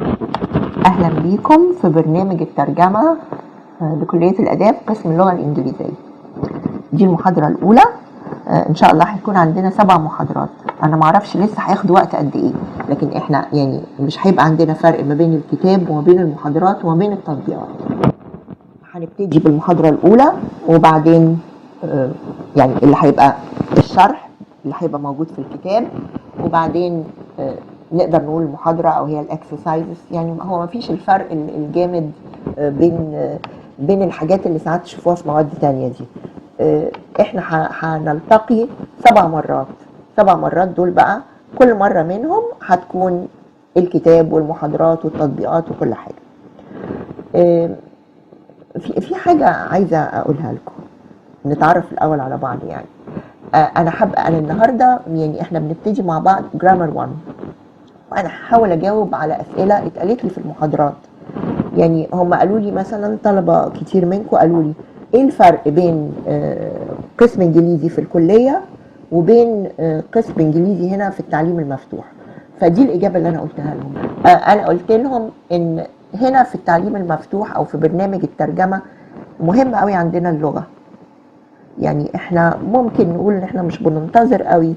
أهلا بيكم في برنامج الترجمة لكلية الآداب قسم اللغة الإنجليزية. دي المحاضرة الأولى. إن شاء الله هيكون عندنا 7 محاضرات. أنا معرفش لسه هياخد وقت قد إيه، لكن إحنا يعني مش هيبقى عندنا فرق ما بين الكتاب وما بين المحاضرات وما بين التطبيقات. هنبتدي بالمحاضرة الأولى، وبعدين يعني اللي هيبقى الشرح اللي هيبقى موجود في الكتاب، وبعدين نقدر نقول المحاضرة أو هي الأكسرسايزز. يعني هو ما فيش الفرق الجامد بين الحاجات اللي ساعات تشوفوها في مواد تانية دي. احنا هنلتقي 7 مرات. 7 مرات دول بقى كل مرة منهم هتكون الكتاب والمحاضرات والتطبيقات وكل حاجة. في حاجة عايزة أقولها لكم، نتعرف الأول على بعض. يعني أنا النهاردة يعني إحنا بنبتدي مع بعض جرامر 1، وأنا هحاول أجاوب على أسئلة اتقالت لي في المحاضرات. يعني هم قالوا لي مثلا طلبة كتير منكم قالوا لي إيه الفرق بين قسم إنجليزي في الكلية وبين قسم إنجليزي هنا في التعليم المفتوح. فدي الإجابة اللي أنا قلتها لهم. أنا قلت لهم إن هنا في التعليم المفتوح أو في برنامج الترجمة مهم قوي عندنا اللغة. يعني احنا ممكن نقول ان احنا مش بننتظر قوي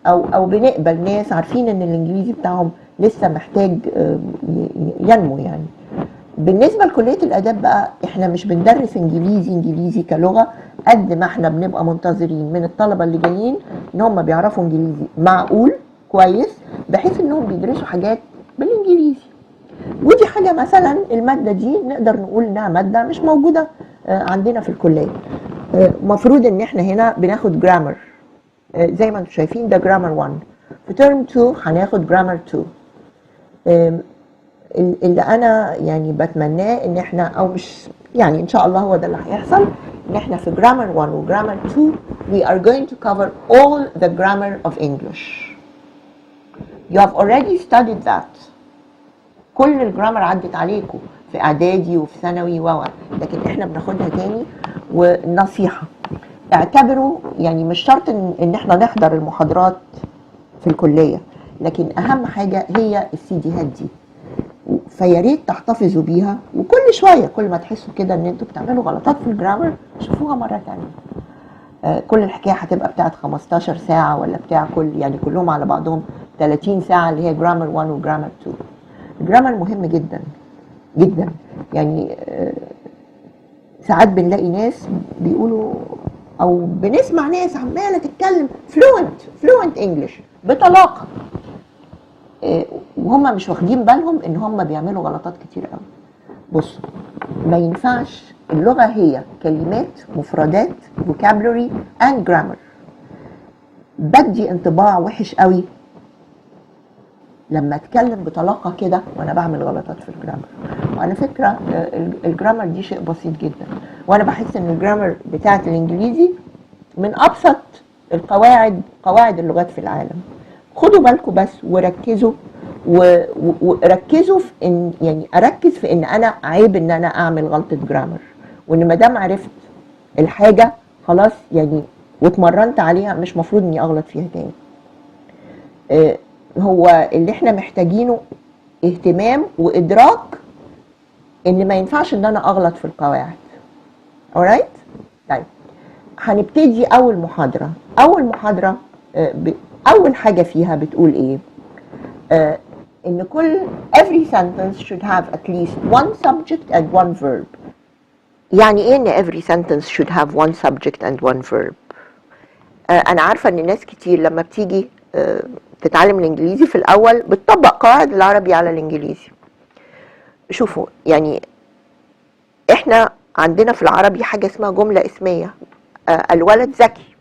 او بنقبل ناس عارفين ان الانجليزي بتاعهم لسه محتاج ينمو. يعني بالنسبة لكلية الآداب بقى احنا مش بندرس انجليزي كلغة، قد ما احنا بنبقى منتظرين من الطلبة اللي جايين ان هم بيعرفوا انجليزي معقول كويس، بحيث انهم بيدرسوا حاجات بالانجليزي. ودي حاجة مثلا المادة دي نقدر نقول انها مادة مش موجودة عندنا في الكلية. مفروض ان احنا هنا بناخد جرامر زي ما انتم شايفين، ده جرامر 1. في ترم 2 هناخد جرامر 2. اللي انا يعني بتمناه ان احنا، او مش يعني ان شاء الله هو ده اللي هيحصل، ان احنا في جرامر 1 وجرامر 2 we are going to cover all the grammar of English. You have already studied that. كل الجرامر عدت عليكم في اعدادي وفي ثانوي لكن احنا بناخدها تاني. والنصيحة اعتبروا يعني مش شرط ان احنا نحضر المحاضرات في الكلية، لكن اهم حاجة هي السيديهات دي، فياريت تحتفظوا بيها. وكل شوية كل ما تحسوا كده ان انتوا بتعملوا غلطات في الجرامر شوفوها مرة تانية. كل الحكاية هتبقى بتاعت 15 ساعة ولا بتاع يعني كلهم على بعضهم 30 ساعة اللي هي جرامر 1 وجرامر 2. الجرامر مهم جدا جدا. يعني ساعات بنلاقي ناس بيقولوا او بنسمع ناس عماله تتكلم فلوينت انجلش بطلاقه، وهم مش واخدين بالهم ان هم بيعملوا غلطات كتير قوي. بصوا، ما ينفعش اللغه هي كلمات، مفردات، vocabulary and grammar. بدي انطباع وحش قوي لما اتكلم بطلاقه كده وانا بعمل غلطات في الجرامر. وعلى فكره الجرامر دي شيء بسيط جدا، وانا بحس ان الجرامر بتاعت الانجليزي من ابسط قواعد اللغات في العالم. خدوا بالكم بس وركزوا وركزوا في ان يعني اركز في ان انا عيب ان انا اعمل غلطه جرامر، وان ما دام عرفت الحاجه خلاص يعني واتمرنت عليها مش مفروض اني اغلط فيها تاني. هو اللي احنا محتاجينه اهتمام وادراك ان ما ينفعش ان انا اغلط في القواعد. alright؟ طيب هنبتدي اول محاضرة. اول حاجة فيها بتقول ايه؟ ان كل every sentence should have at least one subject and one verb. يعني ايه ان every sentence should have one subject and one verb؟ انا عارفة ان ناس كتير لما بتيجي تتعلم الانجليزي في الاول بتطبق قواعد العربي على الانجليزي. شوفوا، يعني احنا عندنا في العربي حاجة اسمها جملة اسمية، الولد ذكي،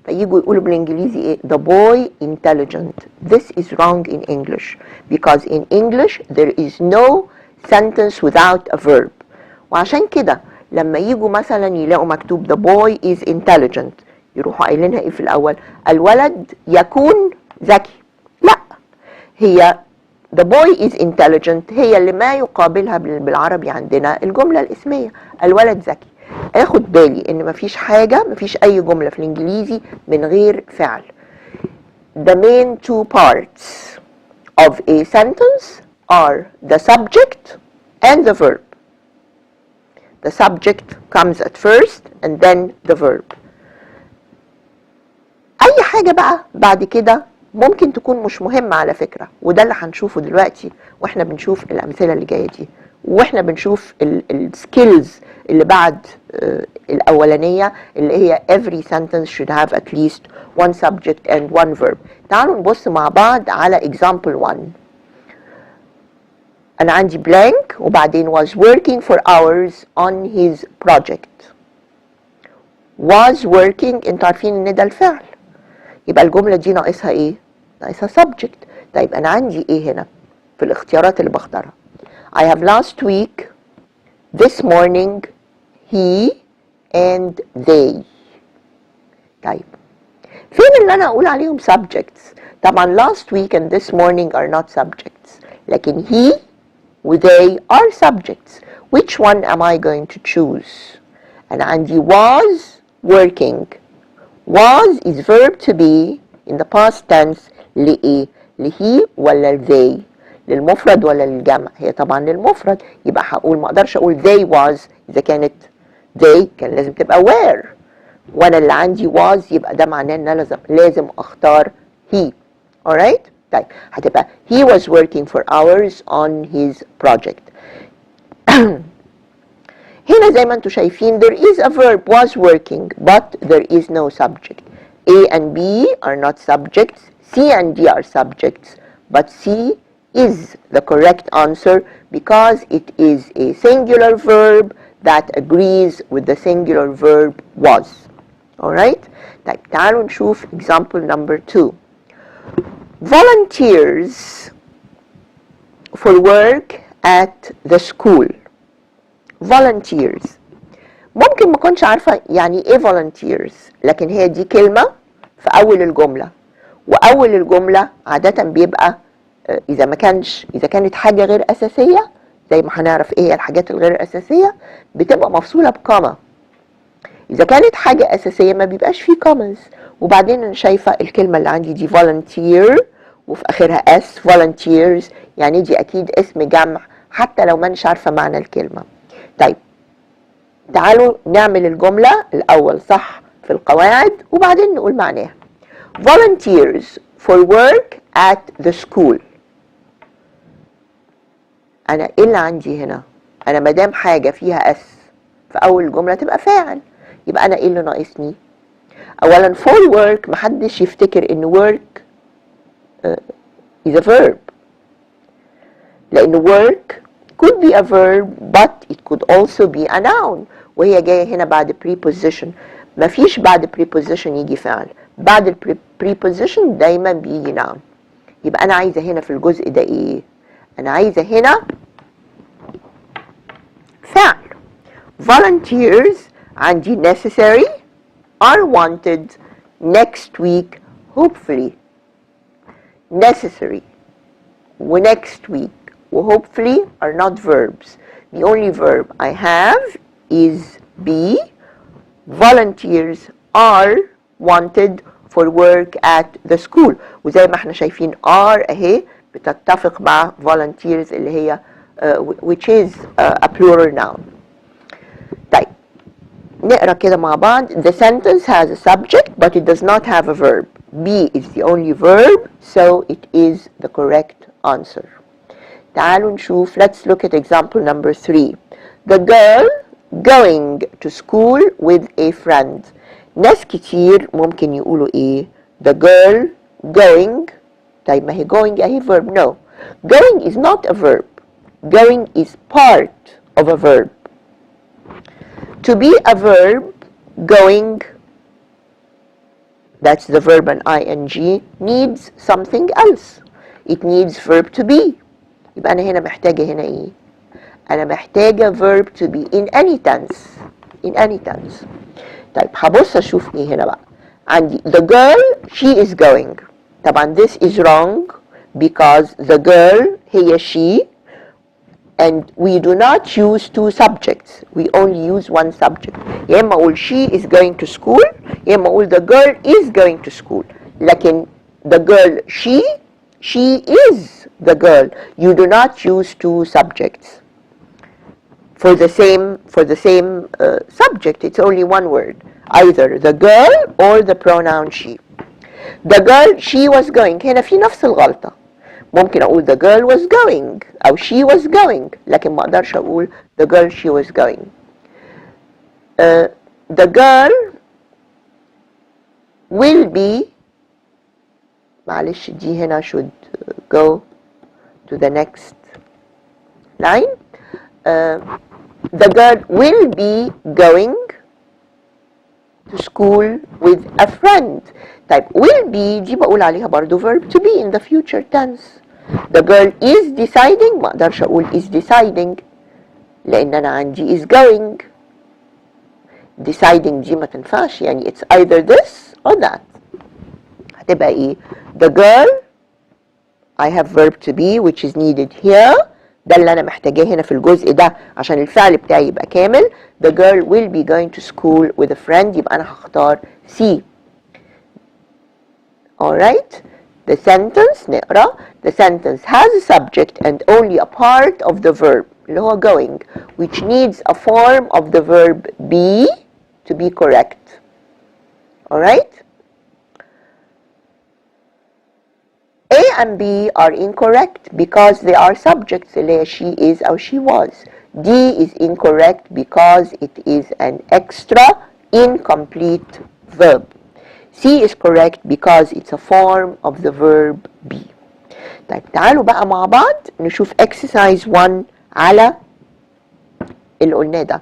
فييجوا يقولوا بالانجليزي ايه؟ the boy intelligent. This is wrong in English because in English there is no sentence without a verb. وعشان كده لما ييجوا مثلا يلاقوا مكتوب the boy is intelligent يروحوا قايلينها ايه في الاول؟ الولد يكون ذكي. لا، هي the boy is intelligent هي اللي ما يقابلها بالعربي عندنا الجملة الاسمية الولد ذكي. اخد بالي ان مفيش اي جملة في الانجليزي من غير فعل. The main two parts of a sentence are the subject and the verb. The subject comes at first and then the verb. اي حاجة بقى بعد كده ممكن تكون مش مهمة على فكرة، وده اللي هنشوفه دلوقتي واحنا بنشوف الامثلة اللي جاية دي، واحنا بنشوف السكيلز اللي بعد الاولانية اللي هي every sentence should have at least one subject and one verb. تعالوا نبص مع بعض على example 1. انا عندي blank وبعدين was working for hours on his project. was working انتوا عارفين ان ده الفعل، يبقى الجملة دي ناقصها ايه؟ ناقصها subject. طيب انا عندي ايه هنا في الاختيارات اللي بختارها؟ I have last week, this morning, he and they. طيب فين اللي انا اقول عليهم subjects؟ طبعا last week and this morning are not subjects، لكن he و they are subjects. Which one am I going to choose؟ انا عندي was working. was is verb to be in the past tense لإيه؟ لهي ولا they؟ للمفرد ولا للجمع؟ هي طبعا للمفرد، يبقى هقول ما اقدرش اقول they was اذا كانت they كان لازم تبقى were، وانا اللي عندي was يبقى ده معناه ان انا لازم اختار he. alright؟ طيب هتبقى he was working for hours on his project. هنا زي ما انتم شايفين there is a verb was working but there is no subject. A and B are not subjects, C and D are subjects, but C is the correct answer because it is a singular verb that agrees with the singular verb was. alright؟ طيب تعالوا نشوف example number 2. Volunteers for work at the school. volunteers ممكن ما كنتش عارفة يعني ايه volunteers، لكن هي دي كلمة في أول الجملة، وأول الجملة عادة بيبقى إذا كانت حاجة غير أساسية، زي ما هنعرف ايه هي الحاجات الغير أساسية، بتبقى مفصولة بكوما. إذا كانت حاجة أساسية ما بيبقاش فيه كوماز. وبعدين أنا شايفة الكلمة اللي عندي دي volunteer وفي آخرها s volunteers، يعني دي أكيد اسم جمع حتى لو ما نش عارفة معنى الكلمة. طيب تعالوا نعمل الجملة الأول صح في القواعد وبعدين نقول معناها. volunteers for work at the school. أنا إيه اللي عندي هنا؟ أنا مدام حاجة فيها s في أول الجملة تبقى فاعل، يبقى أنا إيه اللي ناقصني؟ أولا for work محدش يفتكر إن work is a verb، لأن work could be a verb but it could also be a noun، وهي جاية هنا بعد preposition. مفيش بعد preposition يجي فعل، بعد preposition دايما بيجي noun. يبقى أنا عايزة هنا في الجزء ده إيه؟ أنا عايزة هنا فعل. volunteers عندي necessary are wanted next week hopefully. necessary و next week و hopefully are not verbs. The only verb I have is be. volunteers are wanted for work at the school. وزي ما احنا شايفين are اهي بتتفق مع volunteers اللي هي which is a plural noun. طيب نقرا كده مع بعض. The sentence has a subject but it does not have a verb. Be is the only verb, so it is the correct answer. تعالوا نشوف. Let's look at example number 3. The girl going to school with a friend. ناس كتير ممكن يقولوا ايه؟ The girl going. طيب ما هي going اهي verb. No. Going is not a verb. Going is part of a verb. To be a verb, going, that's the verb and ing, needs something else. It needs verb to be. يبقى أنا هنا محتاجة هنا إيه؟ أنا محتاجة verb to be in any tense. In any tense. طيب هبص أشوف إيه هنا بقى. عندي the girl she is going. طبعا this is wrong because the girl هي she and we do not use two subjects. We only use one subject. يا إما أقول she is going to school يا إما أقول the girl is going to school. لكن the girl she is the girl. You do not use two subjects for the same subject. It's only one word, either the girl or the pronoun she. The girl she was going. هنا في نفس الغلطة. ممكن أقول the girl was going أو she was going، لكن ما أقدرش أقول the girl she was going. The girl will be، معلش دي هنا should go to the next line. The girl will be going to school with a friend. طيب will be دي بقول عليها برضو verb to be in the future tense. The girl is deciding، ما اقدرش اقول is deciding لان انا عندي is going. deciding دي ما تنفعش، يعني it's either this or that. هتبقى ايه؟ the girl I have verb to be which is needed here. ده اللي انا محتاجاه هنا في الجزء ده عشان الفعل بتاعي يبقى كامل. The girl will be going to school with a friend، يبقى انا هختار C. Alright, the sentence نقرا. The sentence has a subject and only a part of the verb اللي هو going which needs a form of the verb be to be correct. Alright? A and B are incorrect because they are subjects اللي هي she is أو she was. D is incorrect because it is an extra incomplete verb. C is correct because it's a form of the verb be. طيب تعالوا بقى مع بعض نشوف exercise 1 على اللي قلناه ده.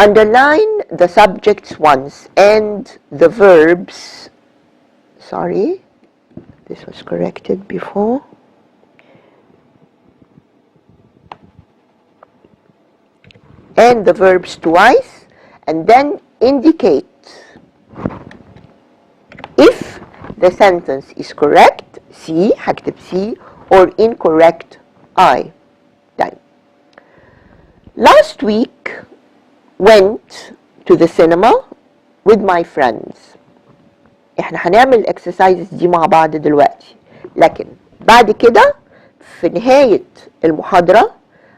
Underline the subjects once and the verbs. Sorry, this was corrected before. And the verbs twice, and then indicate if the sentence is correct C، هكتب C، or incorrect I. طيب. Last week went to the cinema with my friends. احنا هنعمل الاكسرسايزز دي مع بعض دلوقتي، لكن بعد كده في نهاية المحاضرة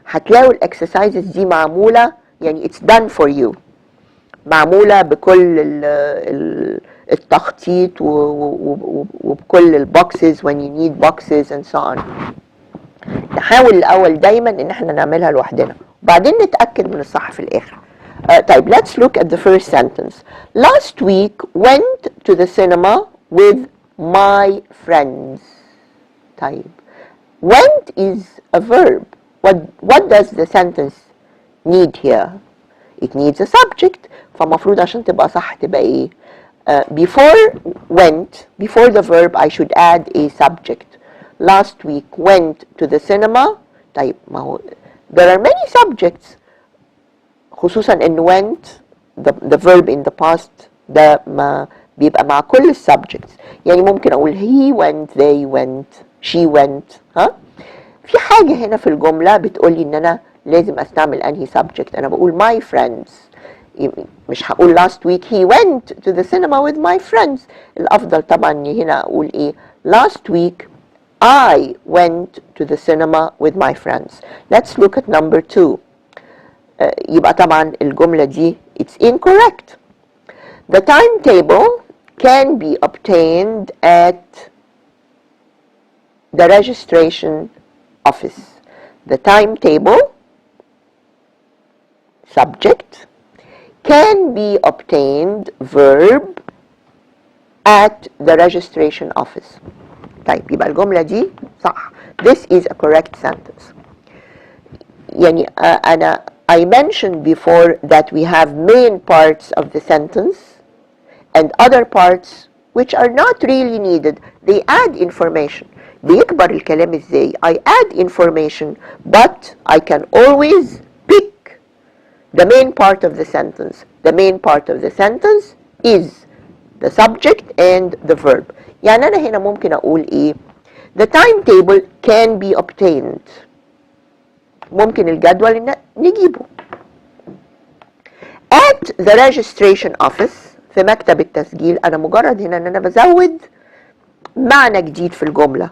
هتلاقوا الاكسرسايزز دي معمولة، يعني it's done for you، معمولة بكل التخطيط وبكل البوكسز when you need boxes and so on. نحاول الأول دايما إن احنا نعملها لوحدنا وبعدين نتأكد من الصح في الآخر. طيب let's look at the first sentence. Last week went to the cinema with my friends. طيب went is a verb. What does the sentence need here? It needs a subject. فمفروض عشان تبقى صح تبقى ايه؟ Before went, before the verb I should add a subject. Last week went to the cinema. طيب ما هو there are many subjects، خصوصا ان went the verb in the past ده ما بيبقى مع كل السبجكتس. يعني ممكن اقول he went، they went، she went. ها في حاجة هنا في الجملة بتقولي ان انا لازم استعمل انهي subject. انا بقول my friends، مش هقول last week he went to the cinema with my friends. الافضل طبعا هنا اقول ايه؟ last week I went to the cinema with my friends. Let's look at number 2. يبقى طبعا الجملة دي it's incorrect. The timetable can be obtained at the registration office. The timetable subject can be obtained verb at the registration office. طيب يبقى الجملة دي صح. This is a correct sentence. يعني I mentioned before that we have main parts of the sentence and other parts which are not really needed. They add information. بيكبر الكلام ازاي؟ I add information but I can always pick the main part of the sentence. The main part of the sentence is the subject and the verb. يعني أنا هنا ممكن أقول إيه؟ The timetable can be obtained. ممكن الجدول نجيبه. At the registration office، في مكتب التسجيل. أنا مجرد هنا إن أنا بزود معنى جديد في الجملة.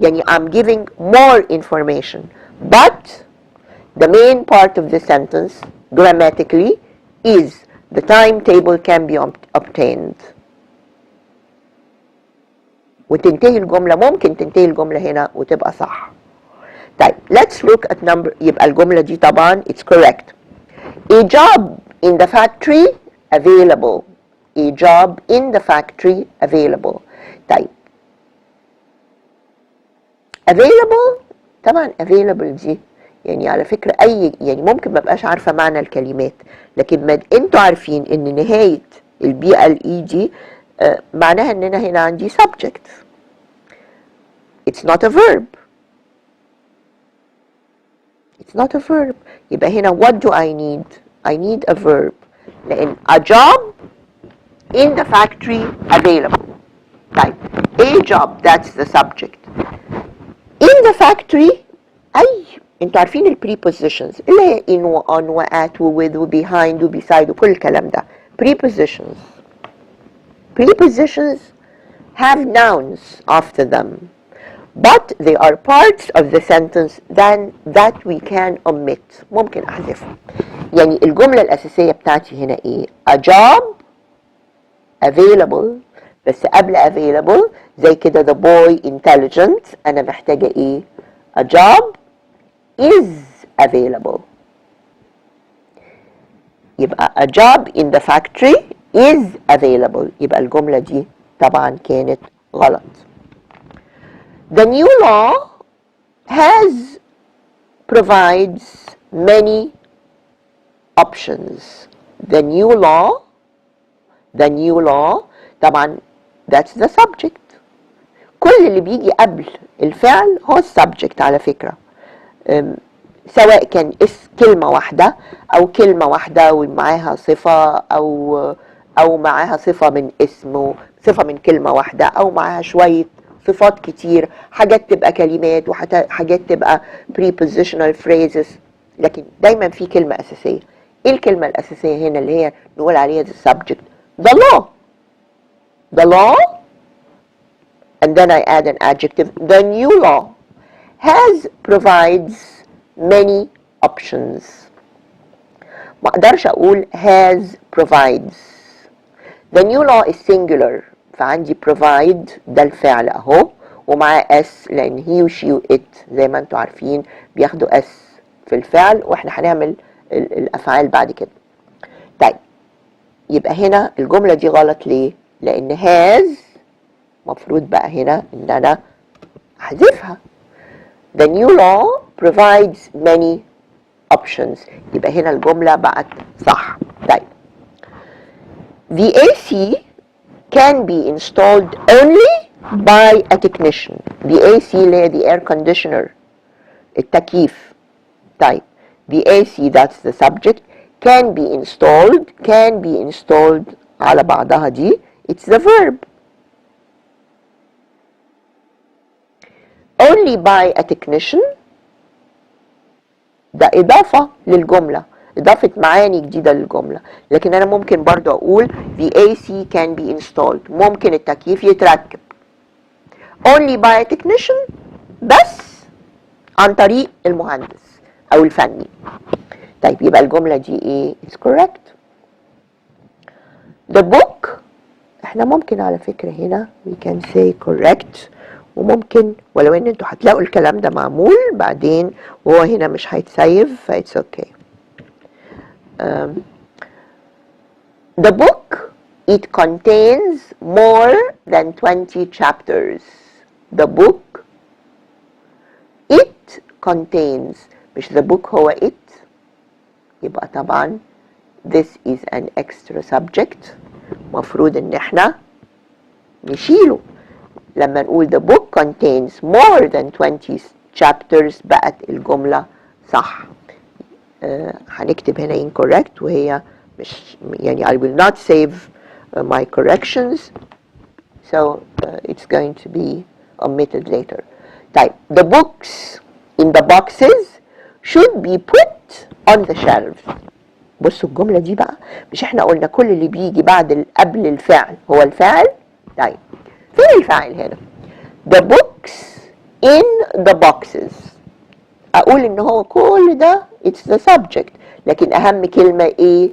يعني I'm giving more information, but the main part of the sentence grammatically is the timetable can be obtained. وتنتهي الجملة، ممكن تنتهي الجملة هنا وتبقى صح. طيب let's look at number. يبقى الجملة دي طبعا it's correct. A job in the factory available. A job in the factory available. طيب available، طبعا available دي يعني على فكرة يعني ممكن ما بقاش عارفة معنى الكلمات، لكن ما انتوا عارفين ان نهاية البي ال اي دي معناها ان انا هنا عندي subject. It's not a verb. It's not a verb. يبقى هنا what do I need? I need a verb. لأن a job in the factory available. طيب a job that's the subject. In the factory انتوا عارفين ال prepositions اللي هي in و on و at و with و behind و beside وكل الكلام ده. Prepositions. Prepositions have nouns after them, but they are parts of the sentence that we can omit. ممكن احذفها. يعني الجملة الأساسية بتاعتي هنا ايه؟ A job available، بس قبل available زي كده the boy intelligent، أنا محتاجة ايه؟ A job is available. يبقى a job in the factory is available. يبقى الجملة دي طبعا كانت غلط. The new law provides many options. The new law طبعا that's the subject. كل اللي بيجي قبل الفعل هو السبجكت على فكرة، سواء كان كلمة واحدة أو كلمة واحدة ومعاها صفة أو معاها صفة من اسم، صفة من كلمة واحدة، أو معاها شوية صفات كتير، حاجات تبقى كلمات وحاجات تبقى prepositional phrases، لكن دايما في كلمة أساسية. إيه الكلمة الأساسية هنا اللي هي نقول عليها the subject؟ The law. The law and then I add an adjective. The new law provides many options. ما اقدرش اقول has provides. The new law is singular، فعندي provide ده الفعل اهو ومعاه s، لان he و she و it زي ما انتوا عارفين بياخدوا s في الفعل، واحنا هنعمل الافعال بعد كده. طيب يبقى هنا الجملة دي غلط ليه؟ لان has مفروض بقى هنا ان انا احذفها. The new law provides many options. يبقى هنا الجملة بقت صح. طيب The AC can be installed only by a technician. The AC اللي هي the air conditioner، التكييف. طيب the AC that's the subject. Can be installed على بعضها دي it's the verb. Only by a technician ده إضافة للجملة، إضافة معاني جديدة للجملة، لكن أنا ممكن برضو أقول the AC can be installed، ممكن التكييف يتركب. Only by a technician بس عن طريق المهندس أو الفني. طيب يبقى الجملة دي إيه؟ It's correct. The book، إحنا ممكن على فكرة هنا we can say correct، وممكن ولو ان انتوا هتلاقوا الكلام ده معمول بعدين وهو هنا مش هيتسيف ف it's okay. The book it contains more than 20 chapters. The book it contains، مش the book هو it، يبقى طبعا this is an extra subject مفروض ان احنا نشيله. لما نقول the book contains more than 20 chapters بقت الجملة صح. هنكتب هنا incorrect وهي مش يعني I will not save my corrections so it's going to be omitted later. طيب the books in the boxes should be put on the shelves. بصوا الجملة دي بقى، مش احنا قلنا كل اللي بيجي بعد قبل الفعل هو الفاعل؟ طيب فين الفاعل هنا؟ The books in the boxes. اقول ان هو كل ده it's the subject، لكن اهم كلمة ايه؟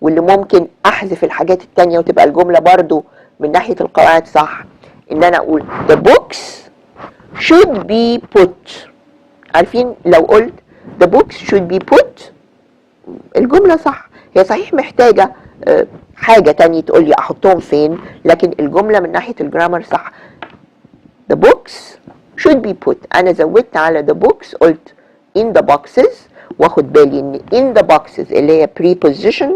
واللي ممكن احذف الحاجات التانية وتبقى الجملة برضو من ناحية القواعد صح، ان انا اقول the books should be put. عارفين لو قلت the books should be put الجملة صح. هي صحيح محتاجة حاجة تانية تقول لي احطهم فين، لكن الجملة من ناحية الجرامر صح. the books should be put. انا زودت على the books قلت in the boxes، واخد بالي ان in the boxes اللي هي preposition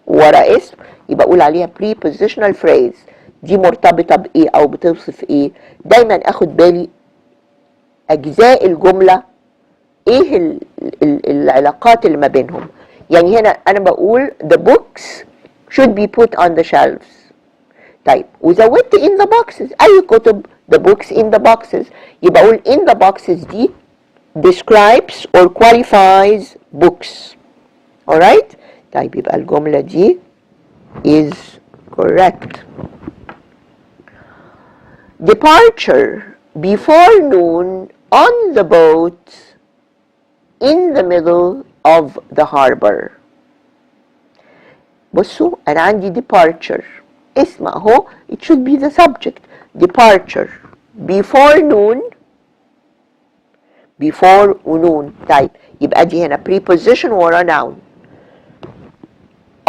ورا اسم، يبقى اقول عليها prepositional phrase. دي مرتبطة بايه او بتوصف ايه؟ دايما اخد بالي اجزاء الجملة ايه العلاقات اللي ما بينهم. يعني هنا انا بقول the books should be put on the shelves. طيب وزودت in the boxes، اي كتب the books in the boxes، يبقى اقول in the boxes دي describes or qualifies books. alright. طيب يبقى الجملة دي is correct. Departure before noon on the boat in the middle of the harbor. بصوا انا عندي departure اسم اهو it should be the subject. departure before noon before ونون. طيب يبقى دي هنا preposition ورا noun.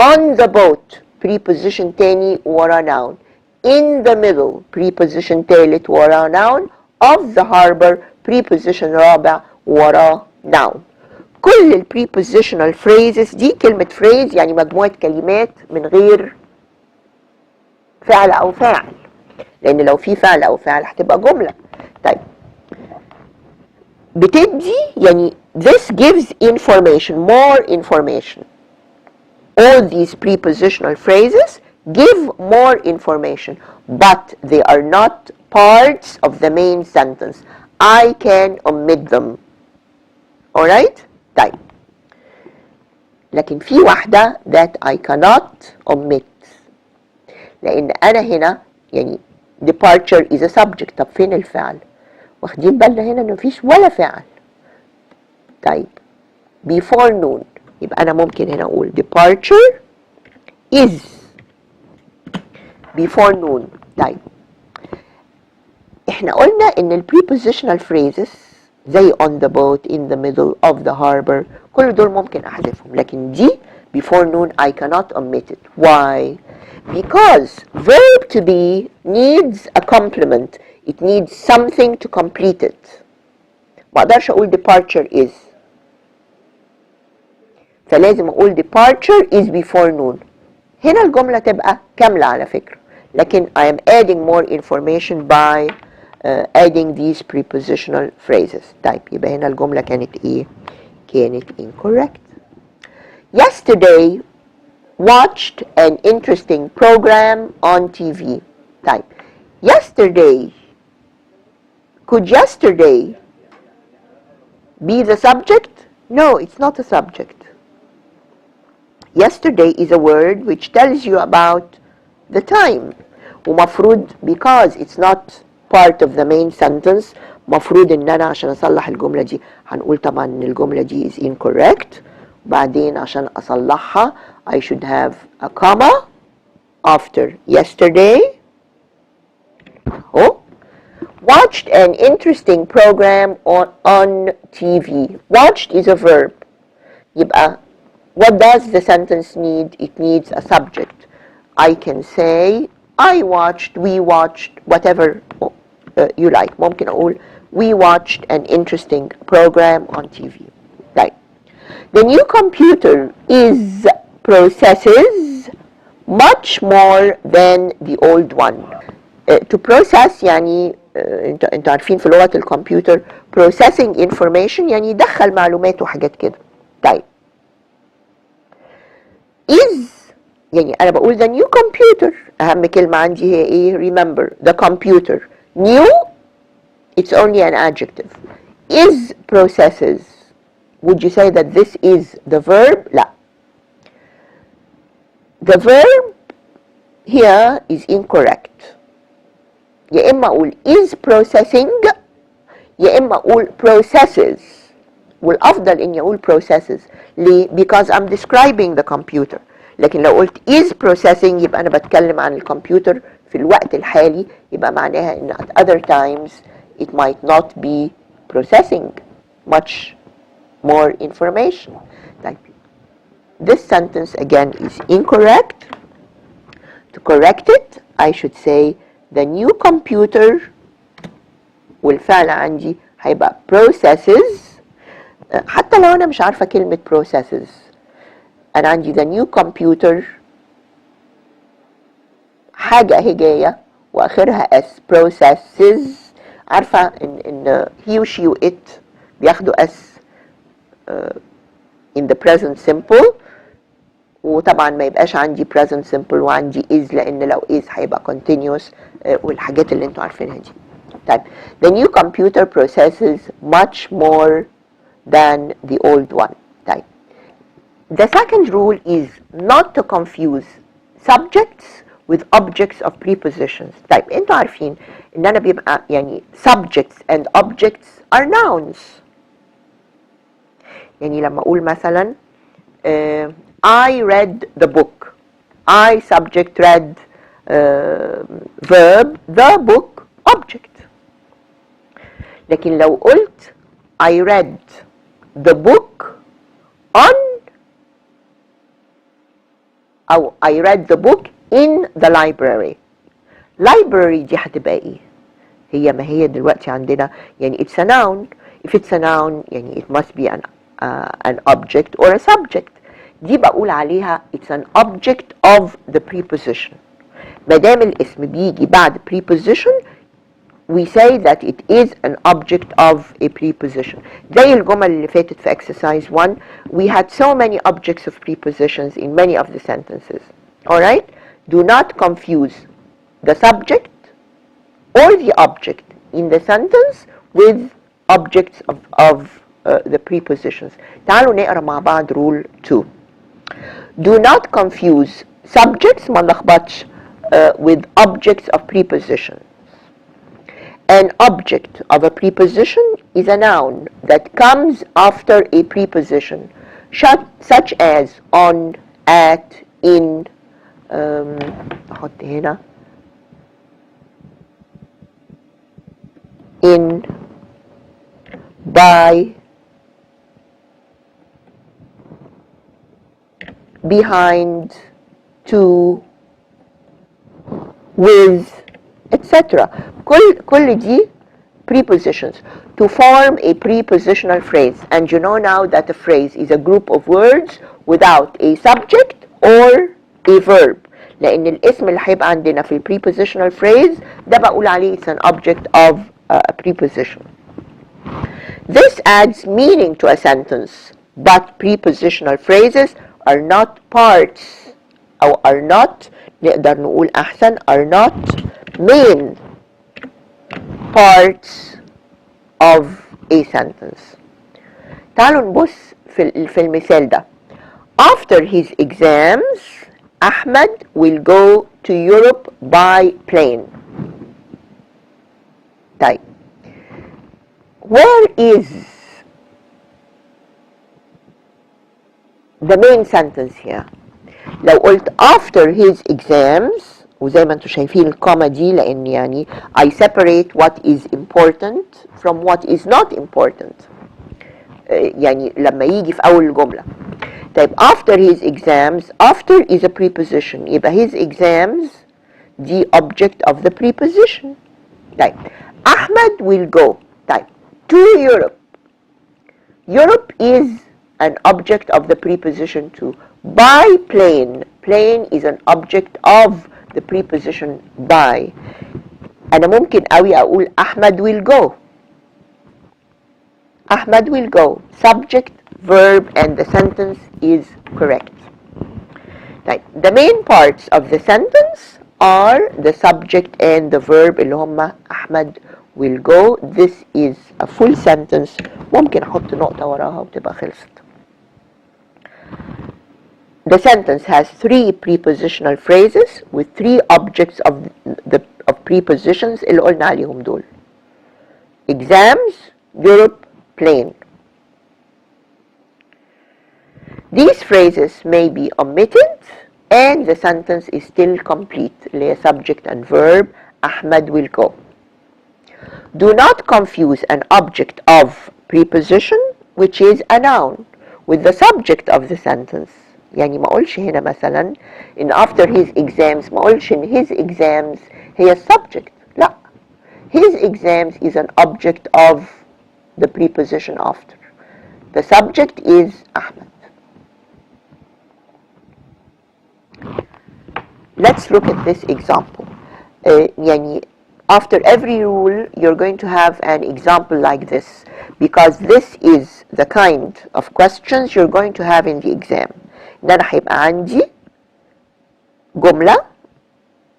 on the boat preposition تاني ورا noun. in the middle preposition تالت ورا noun. of the harbor preposition رابع ورا noun. كل ال prepositional phrases دي كلمة phrase يعني مجموعة كلمات من غير فعل أو فاعل، لأن لو في فعل أو فاعل هتبقى جملة. طيب بتدي يعني this gives information more information. all these prepositional phrases give more information but they are not parts of the main sentence. I can omit them. alright. طيب لكن في واحدة that I cannot omit، لأن أنا هنا يعني departure is a subject. طب فين الفعل؟ واخدين بالنا هنا إن مفيش ولا فعل. طيب before noon يبقى أنا ممكن هنا أقول departure is before noon. طيب إحنا قلنا إن ال prepositional phrases زي on the boat in the middle of the harbor كل دول ممكن أحذفهم، لكن دي before noon I cannot omit it. Why? Because verb to be needs a complement. It needs something to complete it. ما اقدرش اقول departure is، فلازم اقول departure is before noon. هنا الجملة تبقى كاملة على فكرة، لكن I am adding more information by adding these prepositional phrases. طيب يبقى هنا الجملة كانت ايه؟ كانت incorrect. Yesterday watched an interesting program on TV. طيب yesterday, could yesterday be the subject? No, it's not a subject. Yesterday is a word which tells you about the time. ومفروض because it's not part of the main sentence مفروض ان انا عشان اصلح الجملة دي هنقول طبعا ان الجملة دي is incorrect. بعدين عشان اصلحها I should have a comma after yesterday. Oh, watched an interesting program on TV. Watched is a verb. يبقى what does the sentence need? It needs a subject. I can say I watched, we watched, whatever you like. ممكن أقول we watched an interesting program on TV. Right. The new computer is processes much more than the old one. To process يعني انتوا عارفين في لغة الكمبيوتر processing information يعني يدخل معلومات وحاجات كده. طيب is يعني أنا بقول the new computer، أهم كلمة عندي هي إيه؟ remember the computer. new it's only an adjective. is processes. Would you say that this is the verb? لا. The verb here is incorrect. يا إما أقول is processing يا اما اقول processes، والافضل اني اقول processes. ليه؟ because I'm describing the computer. لكن لو قلت is processing يبقى انا بتكلم عن الكمبيوتر في الوقت الحالي، يبقى معناها ان at other times it might not be processing much more information. طيب this sentence again is incorrect. To correct it I should say the new computer، والفعل عندي هيبقى processes. حتى لو انا مش عارفه كلمه processes، انا عندي the new computer حاجه اهي جايه واخرها s processes. عارفه ان he و she و it بياخدوا s in the present simple، وطبعا ما يبقاش عندي present simple وعندي is، لان لو is هيبقى continuous والحاجات اللي انتوا عارفينها دي. طيب the new computer processes much more than the old one. طيب the second rule is not to confuse subjects with objects of prepositions. طيب انتوا عارفين ان انا بيبقى يعني subjects and objects are nouns. يعني لما اقول مثلا I read the book، I subject read verb the book object. لكن لو قلت I read the book on أو I read the book in the library. library دي هتبقى ايه؟ هي ما هي دلوقتي عندنا يعني it's a noun. if it's a noun يعني it must be an object or a subject. دي بقول عليها it's an object of the preposition. ما دام الاسم بيجي بعد preposition we say that it is an object of a preposition. زي الجمل اللي فاتت في exercise 1 we had so many objects of prepositions in many of the sentences. Alright? Do not confuse the subject or the object in the sentence with objects of the prepositions. تعالوا نقرا مع بعض rule 2. Do not confuse subjects ما نلخبطش with objects of prepositions. An object of a preposition is a noun that comes after a preposition such as on, at, in. أحط هنا in, by, behind, to, with, etc. كل دي prepositions to form a prepositional phrase. And you know now that a phrase is a group of words without a subject or a verb. لأن الاسم اللي هيبقى عندنا في prepositional phrase ده بقول عليه it's an object of a preposition. This adds meaning to a sentence, but prepositional phrases are not parts أو are not نقدر نقول أحسن are not main parts of a sentence. تعالوا نبص في المثال ده. After his exams, Ahmed will go to Europe by plane. طيب where is the main sentence here؟ لو قلت after his exams، وزي ما انتم شايفين الكومة دي لان يعني I separate what is important from what is not important يعني لما يجي في اول الجملة. طيب after his exams، after is a preposition يبقى his exams دي object of the preposition. طيب Ahmed will go طيب to Europe. Europe is an object of the preposition to. By plane، plane is an object of the preposition by. أنا ممكن أوي أقول Ahmed will go. Ahmed will go. Subject, verb, and the sentence is correct. Right. The main parts of the sentence are the subject and the verb اللي هما Ahmed will go. This is a full sentence. ممكن أحط نقطة وراها وتبقى خلصت. The sentence has 3 prepositional phrases with 3 objects of prepositions اللي قلنا عليهم دول. Exams Europe plain. These phrases may be omitted and the sentence is still complete. اللي هي subject and verb. Ahmed will go. Do not confuse an object of preposition which is a noun with the subject of the sentence. يعني ما اقولش هنا مثلا in after his exams، ما اقولش in his exams هي subject. لا. His exams is an object of the preposition after. The subject is Ahmed. Let's look at this example. يعني after every rule you're going to have an example like this because this is the kind of questions you're going to have in the exam. إن أنا هيبقى عندي جملة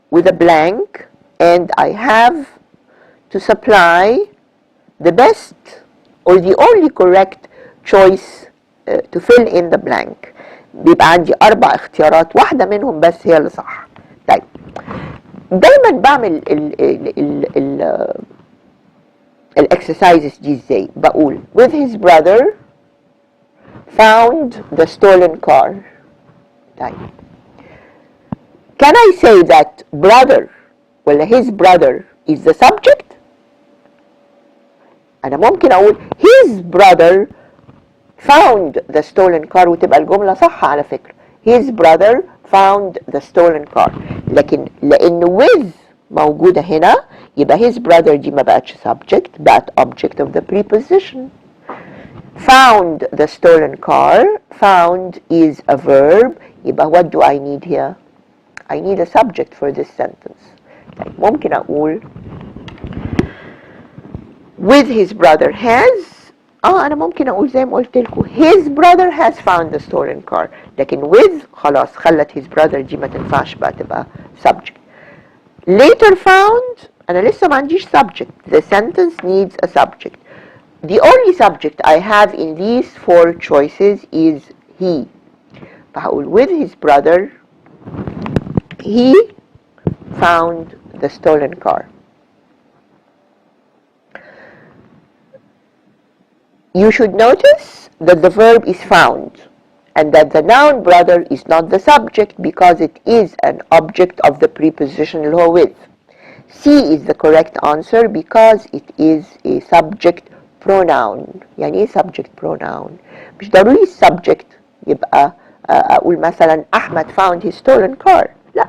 with a blank and I have to supply the best or the only correct choice to fill in the blank. بيبقى عندي 4 اختيارات، واحدة منهم بس هي اللي صح. طيب دايما بعمل الاكسرسايزز دي ازاي؟ بقول with his brother found the stolen car. طيب can I say that brother ولا his brother is the subject؟ أنا ممكن أقول his brother found the stolen car وتبقى الجملة صح على فكرة. his brother found the stolen car. لكن لأن with موجودة هنا يبقى his brother دي ما بقتش subject، بقت object of the preposition. Found the stolen car. Found is a verb. يبقى what do I need here? I need a subject for this sentence. طيب ممكن أقول with his brother has. أنا ممكن أقول زي ما قلت لكم his brother has found the stolen car. لكن with خلاص خلت his brother دي ما تنفعش بقى تبقى subject. Later found أنا لسه ما عنديش subject. The sentence needs a subject. The only subject I have in these 4 choices is he. فهقول with his brother he found the stolen car. You should notice that the verb is found and that the noun brother is not the subject because it is an object of the preposition اللي هو with. C is the correct answer because it is a subject pronoun. يعني ايه subject pronoun؟ مش ضروري subject يبقى أقول مثلا أحمد found his stolen car. لا.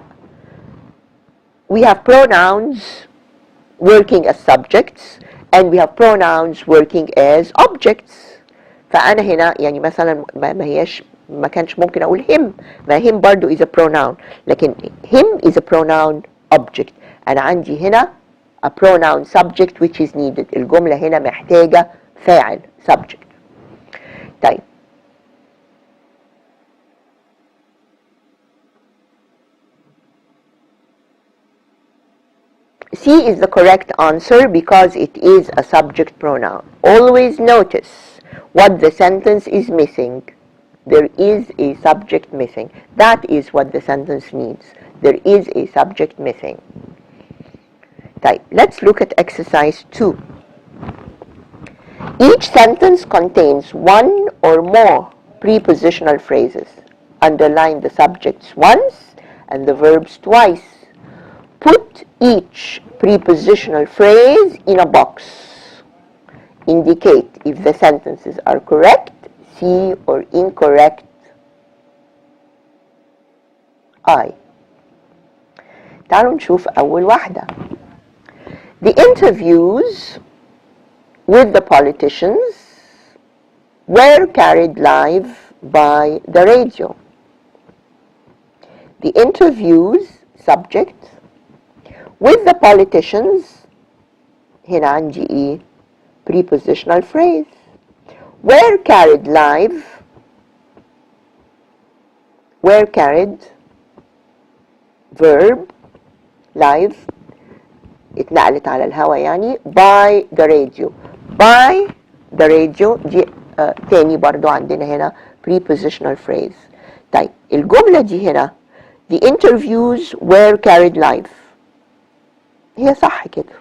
We have pronouns working as subjects and we have pronouns working as objects. فأنا هنا يعني مثلا ما كانش ممكن أقول him. ما him برضو is a pronoun لكن him is a pronoun object. أنا عندي هنا a pronoun subject which is needed. الجملة هنا محتاجة فاعل subject. طيب C is the correct answer because it is a subject pronoun. Always notice what the sentence is missing. There is a subject missing. That is what the sentence needs. There is a subject missing. Type. Let's look at exercise 2. Each sentence contains one or more prepositional phrases. Underline the subjects once and the verbs twice. Put each prepositional phrase in a box. Indicate if the sentences are correct, C, or incorrect, I. تعالوا نشوف أول واحدة. The interviews with the politicians were carried live by the radio. The interviews, subject, with the politicians, هنا عندي إيه؟ Prepositional phrase. Were carried live. Were carried verb live اتنقلت على الهوا يعني by the radio. By the radio دي تاني برضو عندنا هنا prepositional phrase. طيب الجملة دي هنا the interviews were carried live هي صح كده،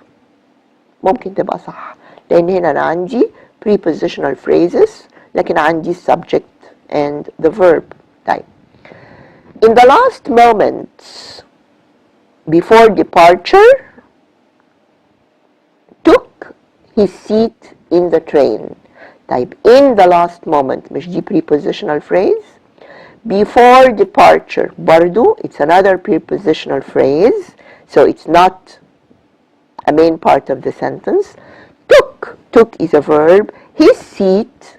ممكن تبقى صح لأن هنا أنا عندي prepositional phrases لكن عندي subject and the verb. طيب in the last moments before departure took his seat in the train. طيب in the last moment مش دي prepositional phrase. Before departure برضو it's another prepositional phrase, so it's not a main part of the sentence. Took is a verb. His seat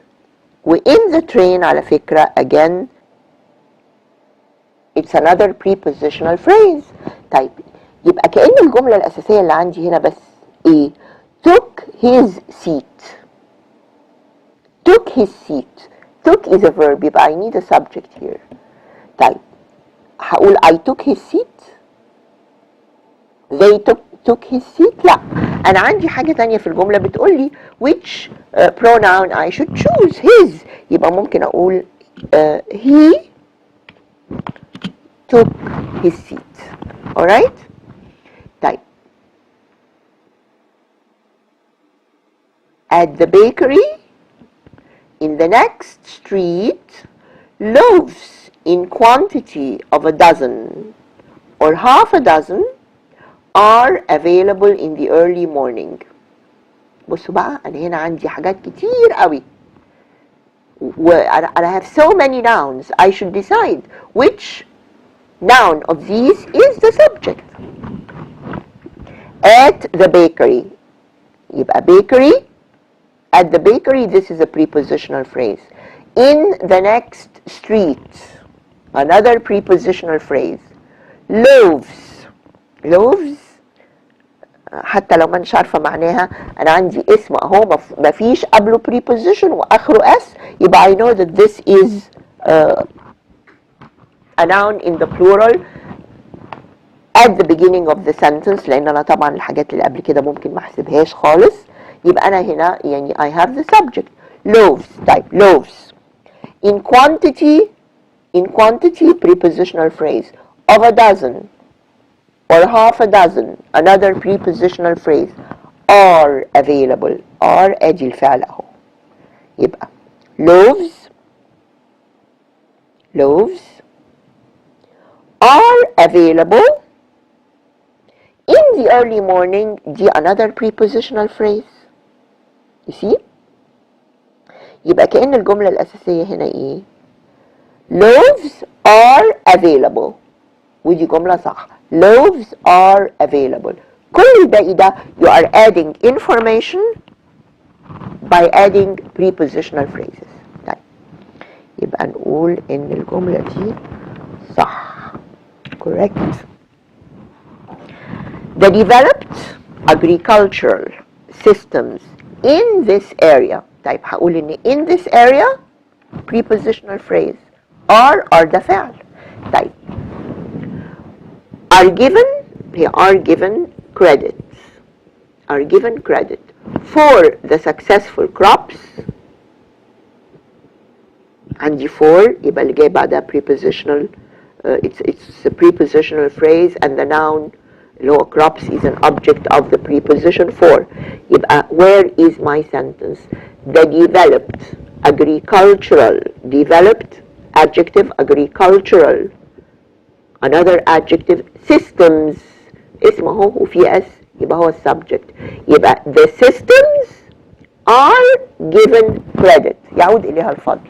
وin the train على فكرة again it's another prepositional phrase. طيب يبقى كأن الجملة الأساسية اللي عندي هنا بس ايه؟ took his seat. took his seat. took is a verb يبقى I need a subject here. طيب هقول I took his seat. they took his seat. لا أنا عندي حاجة تانية في الجملة بتقول لي which pronoun I should choose. his يبقى ممكن أقول he took his seat. alright. طيب at the bakery in the next street loaves in quantity of a dozen or half a dozen are available in the early morning. بصوا بقى أنا هنا عندي حاجات كتير قوي I have so many nouns. I should decide which noun of these is the subject. At the bakery يبقى bakery. At the bakery, this is a prepositional phrase. In the next street, another prepositional phrase. Loaves. loaves حتى لو ما انش عارفه معناها انا عندي اسم اهو ما فيش قبله preposition واخره s يبقى I know that this is a noun in the plural at the beginning of the sentence لان انا طبعا الحاجات اللي قبل كده ممكن ما احسبهاش خالص. يبقى أنا هنا يعني I have the subject loaves. طيب loaves in quantity prepositional phrase of a dozen or half a dozen another prepositional phrase are available. are أدي الفعل أهو يبقى loaves are available in the early morning. دي another prepositional phrase. You see؟ يبقى كأن الجملة الأساسية هنا إيه؟ loaves are available. ودي جملة صح. loaves are available. كل الباقي ده you are adding information by adding prepositional phrases. طيب يبقى نقول إن الجملة دي صح. correct. The developed agricultural systems in this area. طيب هقول ان in this area prepositional phrase are ده فعل. طيب are given credit for the successful crops. عندي for يبقى اللي جاي بعدها prepositional it's a prepositional phrase and the noun اللي هو crops is an object of the preposition for. يبقى where is my sentence? The developed adjective agricultural another adjective systems اسم اهو وفي اس يبقى هو subject. يبقى the systems are given credit يعود إليها الفضل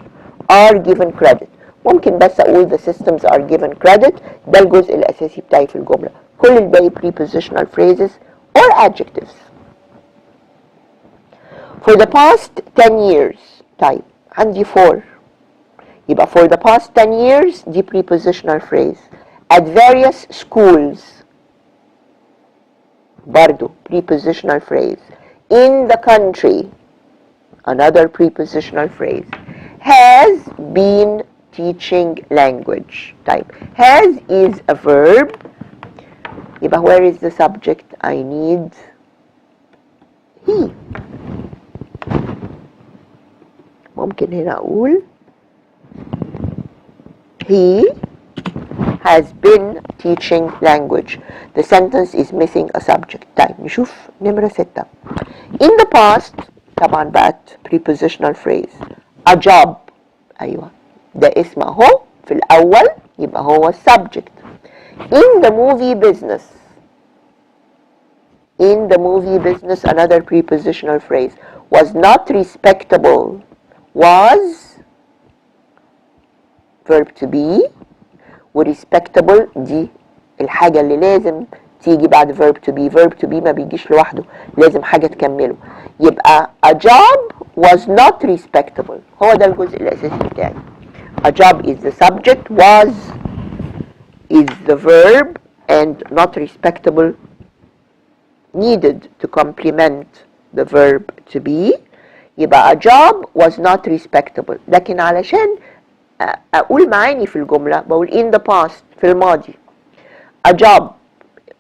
are given credit. ممكن بس أقول the systems are given credit ده الجزء الأساسي بتاعي في الجملة. كل الباقي prepositional phrases or adjectives. For the past 10 years طيب عندي for يبقى for the past 10 years دي prepositional phrase. At various schools برضو prepositional phrase. In the country another prepositional phrase. Has been teaching language. طيب has is a verb يبقى where is the subject? I need he. ممكن هنا أقول he has been teaching language. The sentence is missing a subject. طيب نشوف نمرة 6. In the past طبعا بقت prepositional phrase. a job، ايوه ده اسم اهو في الاول يبقى هو subject. in the movie business، in the movie business another prepositional phrase. was not respectable، was verb to be، و respectable دي الحاجة اللي لازم تيجي بعد verb to be. verb to be ما بيجيش لوحده، لازم حاجة تكمله. يبقى a job was not respectable، هو ده الجزء الأساسي بتاعي. a job is the subject، was is the verb، and not respectable needed to complement the verb to be. يبقى a job was not respectable. لكن علشان أقول معاني في الجملة بقول in the past في الماضي. a job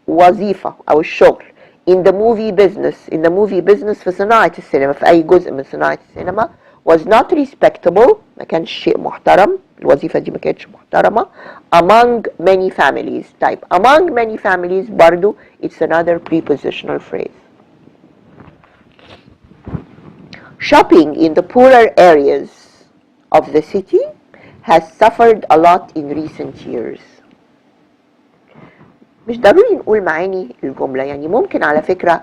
وظيفة أو الشغل in the movie business، in the movie business في صناعة السينما، في أي جزء من صناعة السينما. was not respectable ما كانش شيء محترم، الوظيفة دي ما كانتش محترمة. among many families. طيب among many families برضو it's another prepositional phrase. shopping in the poorer areas of the city has suffered a lot in recent years. مش ضروري نقول معاني الجملة، يعني ممكن على فكرة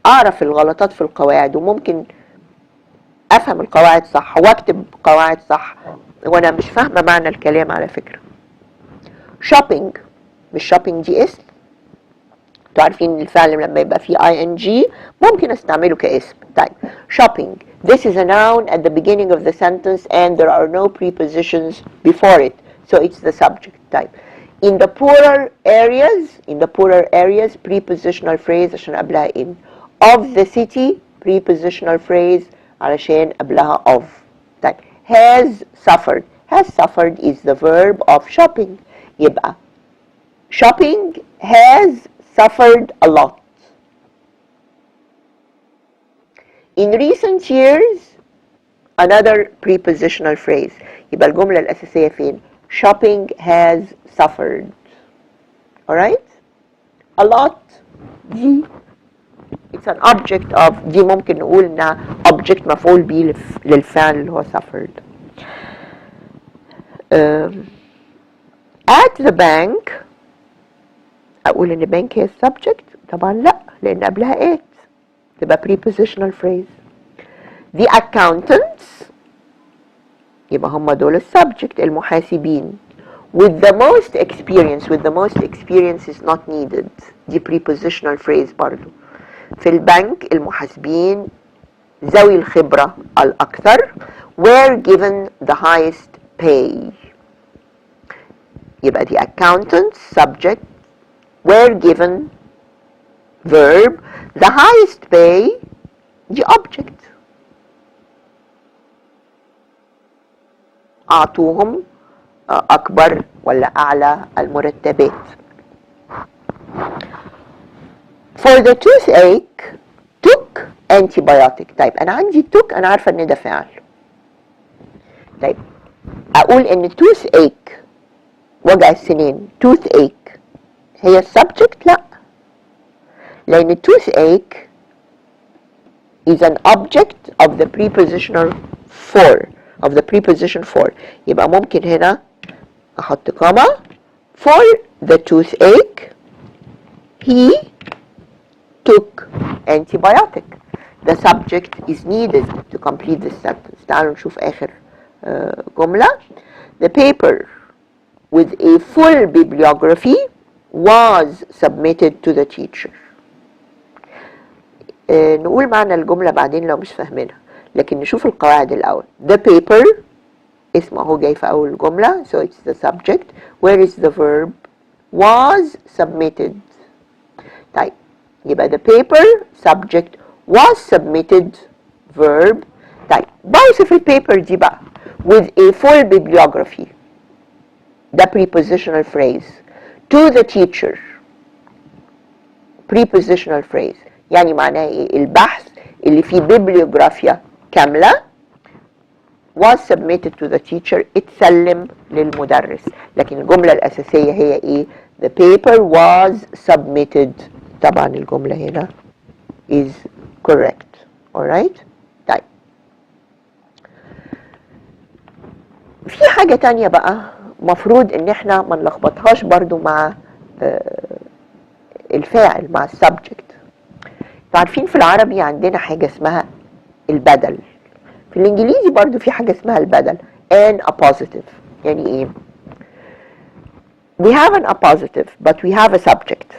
أعرف الغلطات في القواعد، وممكن أفهم القواعد صح وأكتب قواعد صح وأنا مش فاهمة معنى الكلام على فكرة. shopping، مش shopping دي اسم، انتوا عارفين ان الفعل لما يبقى فيه ing ممكن استعمله كاسم. طيب shopping this is a noun at the beginning of the sentence and there are no prepositions before it, so it's the subject. طيب in the poorer areas، in the poorer areas prepositional phrase عشان قبلها in. of the city prepositional phrase علشان قبلها of. طيب has suffered، has suffered is the verb of shopping. يبقى shopping has suffered a lot. in recent years another prepositional phrase. يبقى الجملة الأساسية فين؟ shopping has suffered. alright? a lot دي it's an object of، دي ممكن نقول انها object مفعول به للفعل اللي هو suffered. at the bank اقول ان bank هي subject؟ طبعا لا، لان قبلها at تبقى prepositional phrase. the accountants يبقى هم دول السبجكت، المحاسبين. with the most experience، with the most experience is not needed، دي prepositional phrase برضو. في البنك المحاسبين ذوي الخبرة الأكثر were given the highest pay. يبقى the accountants subject، were given verb، the highest pay دي object. أعطوهم أكبر ولا أعلى المرتبات. for the toothache took antibiotic. طيب أنا عندي took، أنا عارفة إن ده فعل. طيب أقول إن toothache وجع السنين toothache هي السبجكت؟ لا، لأن toothache is an object of the prepositional for، of the preposition for. يبقى ممكن هنا أحط كوما for the toothache he took antibiotic. The subject is needed to complete this sentence. تعالوا نشوف آخر جملة. The paper with a full bibliography was submitted to the teacher. نقول معنى الجملة بعدين لو مش فاهمينها، لكن نشوف القواعد الأول. The paper اسم اهو جاي في أول الجملة so it's the subject. Where is the verb؟ was submitted. طيب يبقى the paper subject was submitted verb. طيب بوصف البيبر دي بقى with a full bibliography، ده prepositional phrase. to the teacher prepositional phrase، يعني معناه ايه؟ البحث اللي فيه بيبليوغرافيا كاملة was submitted to the teacher اتسلم للمدرس. لكن الجملة الأساسية هي ايه؟ the paper was submitted. طبعا الجملة هنا is correct. alright؟ حاجة تانية بقى مفروض ان احنا ما نلخبطهاش برضو مع الفاعل، مع السبجكت. عارفين في العربي عندنا حاجة اسمها البدل، في الانجليزي برضو في حاجة اسمها البدل and appositive. يعني ايه؟ we have an appositive but we have a subject.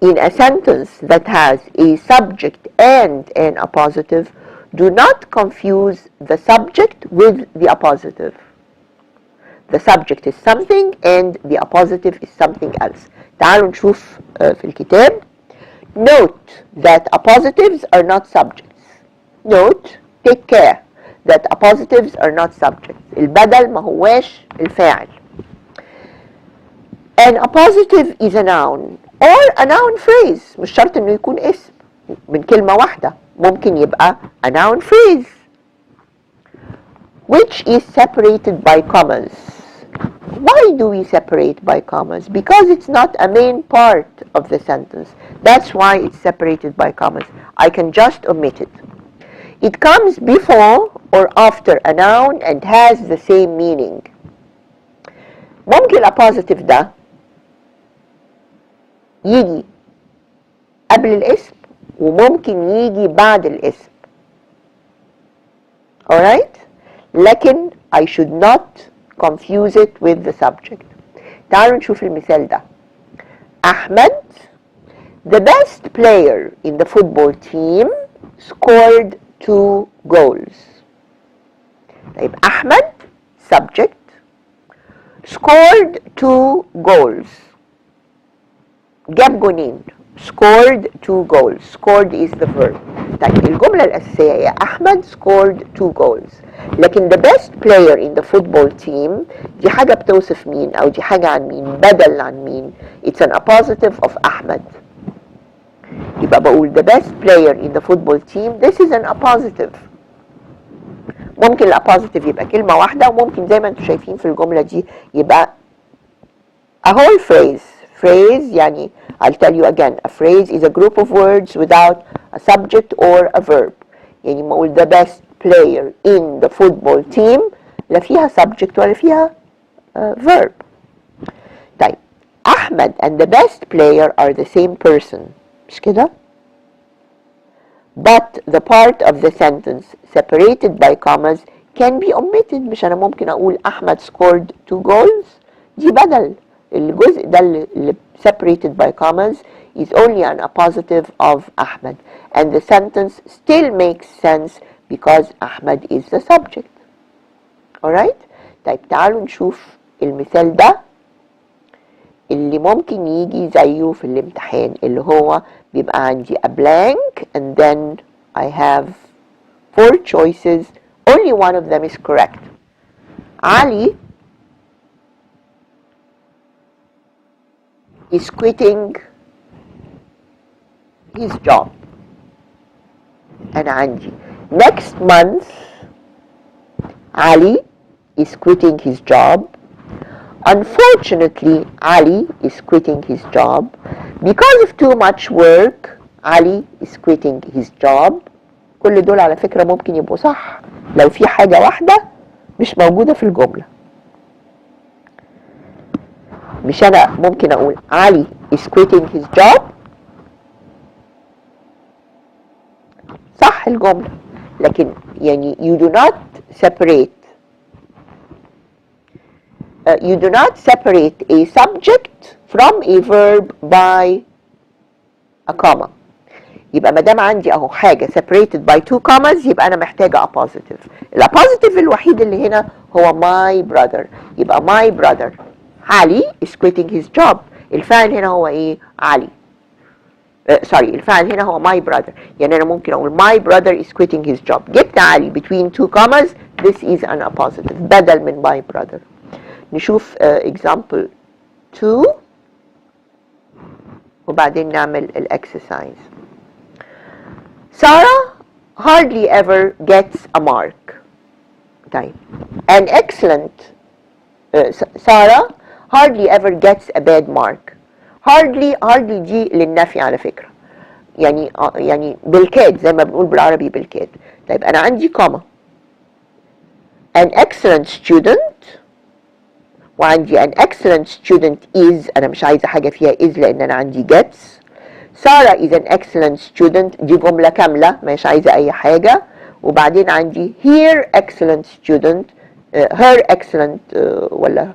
In a sentence that has a subject and an appositive, do not confuse the subject with the appositive. The subject is something and the appositive is something else. تعالوا نشوف في الكتاب. Note that appositives are not subjects. Note, take care that appositives are not subjects. البدل ما هواش الفاعل. An appositive is a noun or a noun phrase. مش شرط انه يكون اسم من كلمة واحدة، ممكن يبقى a noun phrase which is separated by commas. Why do we separate by commas? Because it's not a main part of the sentence. That's why it's separated by commas. I can just omit it. It comes before or after a noun and has the same meaning. ممكن الappositive ده يجي قبل الاسم وممكن يجي بعد الاسم. Alright? لكن I should not confuse it with the subject. تعالوا نشوف المثال ده. أحمد, the best player in the football team, scored 2 goals. طيب أحمد subject scored 2 goals. جاب جونين. scored 2 goals. scored is the verb. طيب الجملة الأساسية هي أحمد scored 2 goals. لكن the best player in the football team دي حاجة بتوصف مين أو دي حاجة عن مين؟ بدل عن مين؟ It's an appositive of أحمد. يبقى بقول the best player in the football team. This is an appositive. ممكن الappositive يبقى كلمة واحدة وممكن زي ما انتم شايفين في الجملة دي يبقى a whole phrase. Phrase يعني I'll tell you again, a phrase is a group of words without a subject or a verb. يعني ما أقول the best player in the football team لا فيها subject ولا فيها verb. طيب أحمد and the best player are the same person. مش كده؟ But the part of the sentence separated by commas can be omitted. مش أنا ممكن أقول أحمد scored 2 goals. دي بدل. الجزء ده اللي separated by commas is only an appositive of Ahmed, and the sentence still makes sense because Ahmed is the subject. Alright? طيب تعالوا نشوف المثال ده اللي ممكن يجي زيه في الامتحان، اللي هو بيبقى عندي a blank and then I have 4 choices, only one of them is correct. Ali is quitting his job. أنا عندي next month Ali is quitting his job. Unfortunately, Ali is quitting his job. Because of too much work, Ali is quitting his job. كل دول على فكرة ممكن يبقوا صح لو في حاجة واحدة مش موجودة في الجملة. مش أنا ممكن أقول علي is quitting his job. صح الجملة، لكن يعني you do not separate a subject from a verb by a comma. يبقى ما دام عندي اهو حاجه separated by 2 commas يبقى انا محتاجه appositive. الappositive الوحيد اللي هنا هو my brother. يبقى my brother علي is quitting his job. الفاعل هنا هو ايه؟ علي. الفاعل هنا هو my brother. يعني انا ممكن اقول my brother is quitting his job. جبت علي between 2 commas. This is an appositive بدل من my brother. نشوف example 2 وبعدين نعمل الexercise. Sarah hardly ever gets a mark. طيب an excellent Sarah hardly ever gets a bad mark. hardly دي للنفي على فكرة، يعني بالكاد زي ما بنقول بالعربي بالكاد. طيب أنا عندي comma an excellent student، وعندي an excellent student is، أنا مش عايزة حاجة فيها is لأن أنا عندي gets. سارة is an excellent student، دي جملة كاملة مش عايزة أي حاجة. وبعدين عندي here excellent student، her excellent ولا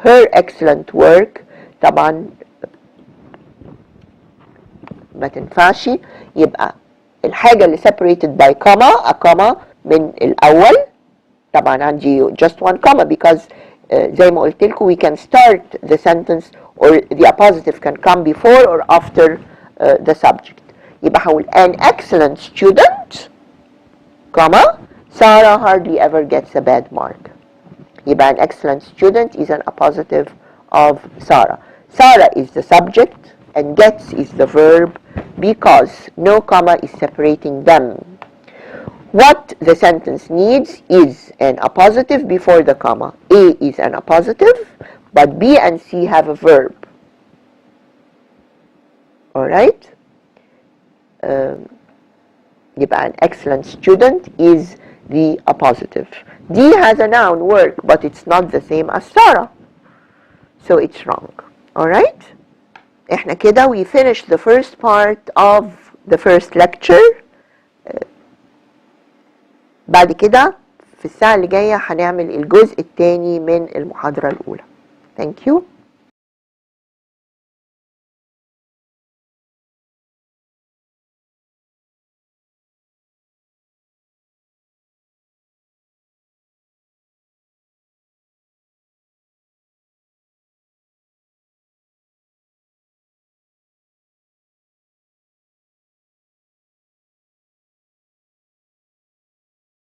her excellent work، طبعا ما تنفعش. يبقى الحاجة اللي separated by comma، a comma من الأول، طبعا عندي just one comma because زي ما قلت لكم we can start the sentence or the appositive can come before or after the subject. يبقى هقول an excellent student, comma, Sarah hardly ever gets a bad mark. يبقى an excellent student is an appositive of Sarah. Sarah is the subject and gets is the verb because no comma is separating them. What the sentence needs is an appositive before the comma. A is an appositive, but B and C have a verb. Alright? يبقى an excellent student is the appositive. D has a noun, work, but it's not the same as Sarah. So it's wrong. Alright? احنا كده we finished the first part of the first lecture. بعد كده في الساعة اللي جاية هنعمل الجزء الثاني من المحاضرة الأولى. Thank you.